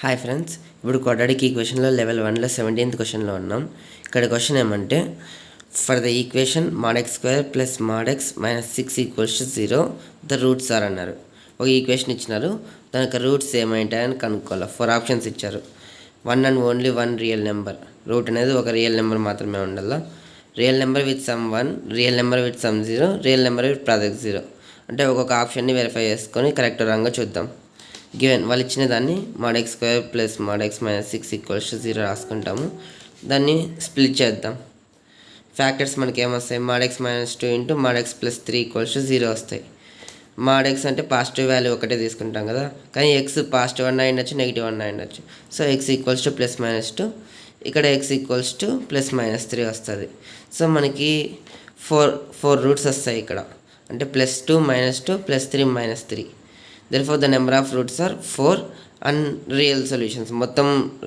Hi friends, ఇప్పుడు quadratic ఈక్వేషన్లో level 1లో 17th క్వశ్చన్లో ఉన్నాం. ఇక్కడ క్వశ్చన్ ఏమంటే for the equation mod x square plus mod x minus 6 equals to 0 the roots are అన్నారు. ఒక ఈక్వేషన్ ఇచ్చినారు, దానికి రూట్స్ ఏమైంటాయని కనుక్కోవాలి. 4 ఆప్షన్స్ ఇచ్చారు. 1 అండ్ ఓన్లీ 1 రియల్ నెంబర్. రూట్ అనేది ఒక రియల్ నెంబర్ మాత్రమే ఉండాలి. Real number with sum 1, real number with sum 0, real number with product 0. అంటే ఒక్కొక్క ఆప్షన్ని వెరిఫై చేసుకొని కరెక్ట్ రాంగ్గా చూద్దాం. గివెన్ వాళ్ళు ఇచ్చిన దాన్ని mod x square plus mod x minus 6 equals to 0 రాసుకుంటాము. దాన్ని స్ప్లిట్ చేద్దాం. ఫ్యాక్టర్స్ మనకి ఏమొస్తాయి? mod x minus 2 into mod x plus 3 equals to 0 వస్తాయి. mod x అంటే పాజిటివ్ వాల్యూ ఒకటే తీసుకుంటాం కదా, కానీ x పాజిటివ్ అన్న అయ్యొచ్చు, నెగిటివ్ అన్న అయ్యొచ్చు. So x equals to plus minus 2, ఇక్కడ x equals to plus minus 3 వస్తుంది. సో మనకి ఫోర్ రూట్స్ వస్తాయి ఇక్కడ. అంటే +2 -2 +3 -3. therefore the number of roots are 4 and real solutions. మొత్తం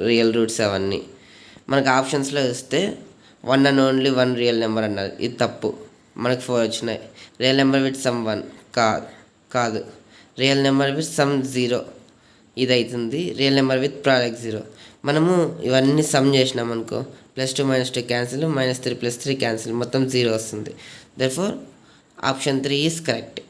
రియల్ రూట్స్ అవన్నీ మనకు ఆప్షన్స్లో ఇస్తే 1 and ఓన్లీ 1 రియల్ నెంబర్ అన్నారు. ఇది తప్పు. మనకు 4 వచ్చినాయి. రియల్ నెంబర్ విత్ సమ్ 1 కాదు. రియల్ నెంబర్ విత్ సమ్ 0 ఇది అవుతుంది. Real number with product 0. మనము ఇవన్నీ సమ్ చేసినాం అనుకో, +2 -2 క్యాన్సిల్, -3 +3 క్యాన్సిల్, మొత్తం 0 వస్తుంది. therefore option 3 is correct.